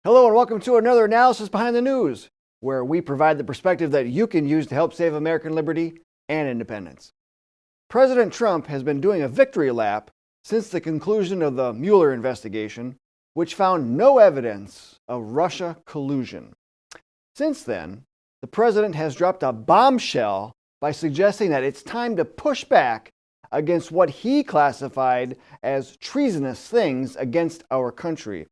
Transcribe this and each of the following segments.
Hello and welcome to another analysis behind the news, where we provide the perspective that you can use to help save American liberty and independence. President Trump has been doing a victory lap since the conclusion of the Mueller investigation, which found no evidence of Russia collusion. Since then, the president has dropped a bombshell by suggesting that it's time to push back against what he classified as treasonous things against our country.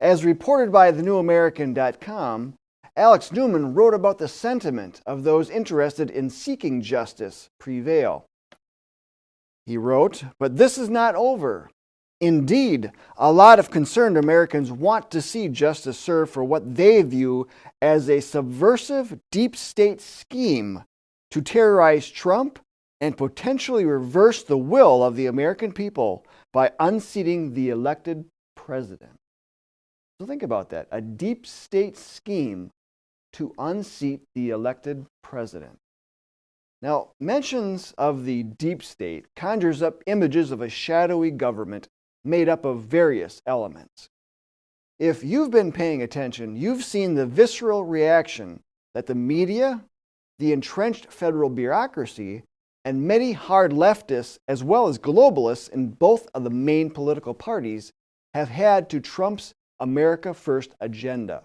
As reported by thenewamerican.com, Alex Newman wrote about the sentiment of those interested in seeking justice prevail. He wrote, "But this is not over. Indeed, a lot of concerned Americans want to see justice served for what they view as a subversive deep state scheme to terrorize Trump and potentially reverse the will of the American people by unseating the elected president." So think about that, a deep state scheme to unseat the elected president. Now, mentions of the deep state conjures up images of a shadowy government made up of various elements. If you've been paying attention, you've seen the visceral reaction that the media, the entrenched federal bureaucracy, and many hard leftists, as well as globalists in both of the main political parties, have had to Trump's America First agenda.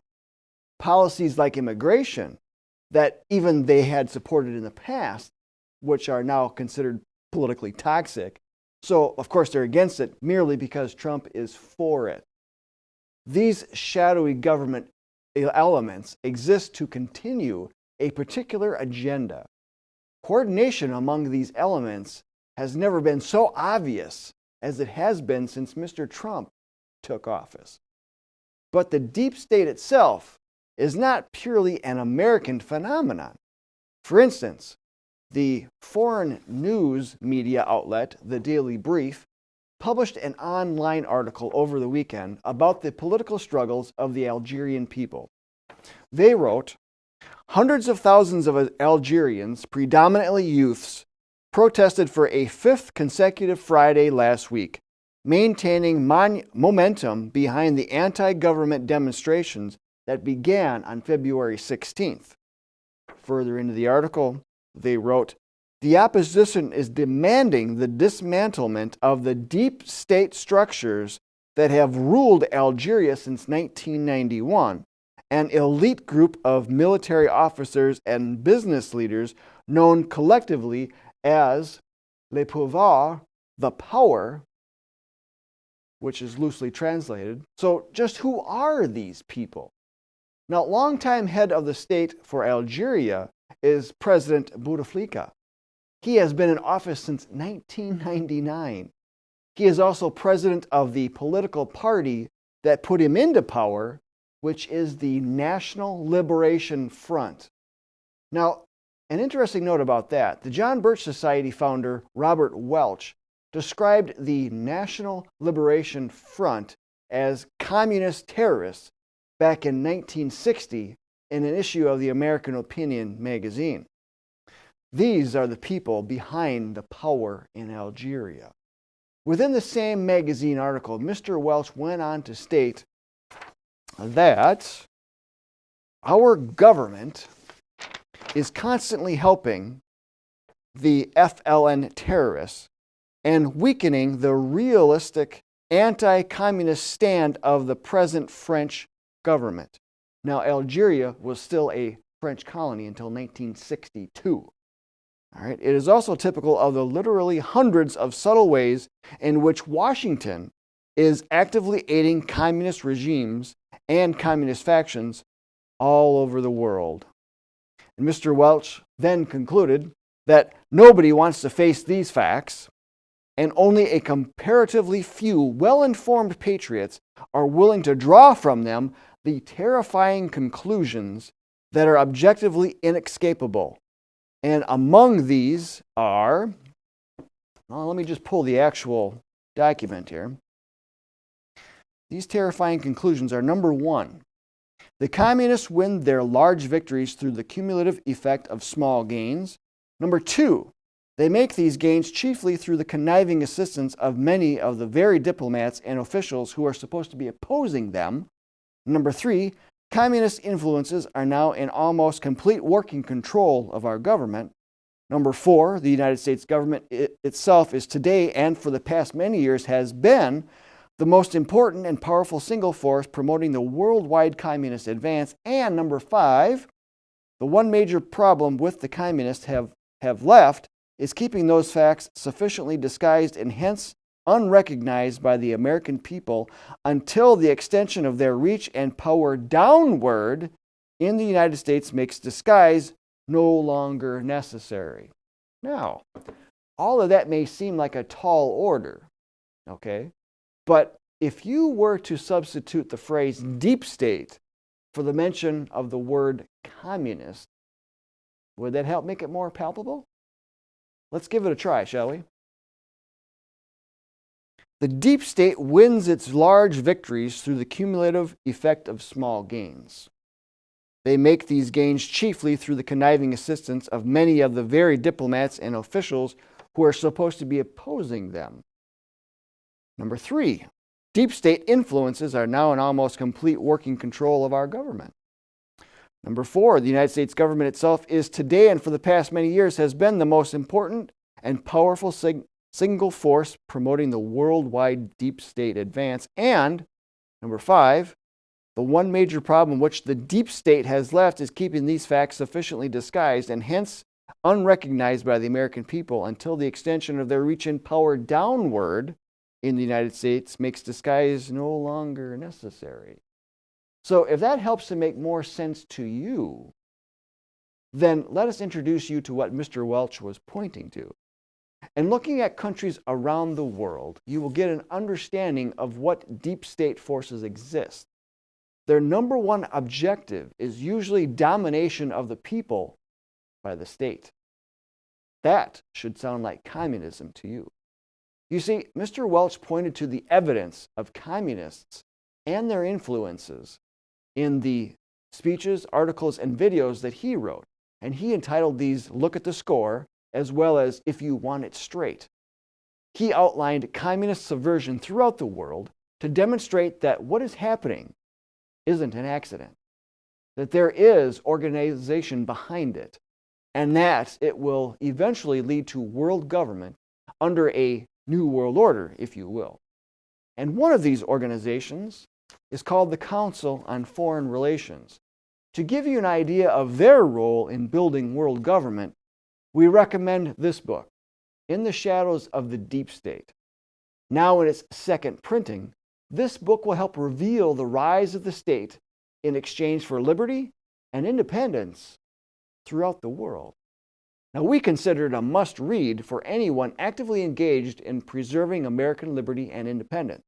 Policies like immigration that even they had supported in the past, which are now considered politically toxic. So, of course, they're against it merely because Trump is for it. These shadowy government elements exist to continue a particular agenda. Coordination among these elements has never been so obvious as it has been since Mr. Trump took office. But the deep state itself is not purely an American phenomenon. For instance, the foreign news media outlet, The Daily Brief, published an online article over the weekend about the political struggles of the Algerian people. They wrote, "Hundreds of thousands of Algerians, predominantly youths, protested for a fifth consecutive Friday last week, maintaining momentum behind the anti-government demonstrations that began on February 16th. Further into the article, they wrote, "The opposition is demanding the dismantlement of the deep state structures that have ruled Algeria since 1991, an elite group of military officers and business leaders known collectively as le pouvoir, the power," which is loosely translated. So just who are these people? Now, longtime head of the state for Algeria is President Bouteflika. He has been in office since 1999. He is also president of the political party that put him into power, which is the National Liberation Front. Now, an interesting note about that, the John Birch Society founder Robert Welch described the National Liberation Front as communist terrorists back in 1960 in an issue of the American Opinion magazine. These are the people behind the power in Algeria. Within the same magazine article, Mr. Welch went on to state that our government is constantly helping the FLN terrorists and weakening the realistic anti-communist stand of the present French government. Now, Algeria was still a French colony until 1962. All right. It is also typical of the literally hundreds of subtle ways in which Washington is actively aiding communist regimes and communist factions all over the world. And Mr. Welch then concluded that nobody wants to face these facts, and only a comparatively few well-informed patriots are willing to draw from them the terrifying conclusions that are objectively inescapable. And among these are, well, let me just pull the actual document here. These terrifying conclusions are: number one, the communists win their large victories through the cumulative effect of small gains. Number two, they make these gains chiefly through the conniving assistance of many of the very diplomats and officials who are supposed to be opposing them. Number 3, communist influences are now in almost complete working control of our government. Number 4, the United States government itself is today and for the past many years has been the most important and powerful single force promoting the worldwide communist advance. And number 5, the one major problem with the communists have left is keeping those facts sufficiently disguised and hence unrecognized by the American people until the extension of their reach and power downward in the United States makes disguise no longer necessary. Now, all of that may seem like a tall order, okay? But if you were to substitute the phrase deep state for the mention of the word communist, would that help make it more palpable? Let's give it a try, shall we? The deep state wins its large victories through the cumulative effect of small gains. They make these gains chiefly through the conniving assistance of many of the very diplomats and officials who are supposed to be opposing them. Number 3, deep state influences are now in almost complete working control of our government. Number 4, the United States government itself is today and for the past many years has been the most important and powerful single force promoting the worldwide deep state advance. And number 5, the one major problem which the deep state has left is keeping these facts sufficiently disguised and hence unrecognized by the American people until the extension of their reach and power downward in the United States makes disguise no longer necessary. So if that helps to make more sense to you, then let us introduce you to what Mr. Welch was pointing to. And looking at countries around the world, you will get an understanding of what deep state forces exist. Their number one objective is usually domination of the people by the state. That should sound like communism to you. You see, Mr. Welch pointed to the evidence of communists and their influences in the speeches, articles, and videos that he wrote. And he entitled these Look at the Score, as well as If You Want It Straight. He outlined communist subversion throughout the world to demonstrate that what is happening isn't an accident, that there is organization behind it, and that it will eventually lead to world government under a new world order, if you will. And one of these organizations is called the Council on Foreign Relations. To give you an idea of their role in building world government, we recommend this book, In the Shadows of the Deep State. Now in its second printing, this book will help reveal the rise of the state in exchange for liberty and independence throughout the world. Now, we consider it a must-read for anyone actively engaged in preserving American liberty and independence.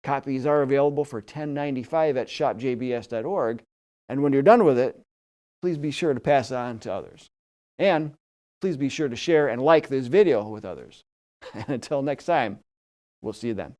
Copies are available for $10.95 at shopjbs.org, and when you're done with it, please be sure to pass it on to others. And please be sure to share and like this video with others. And until next time, we'll see you then.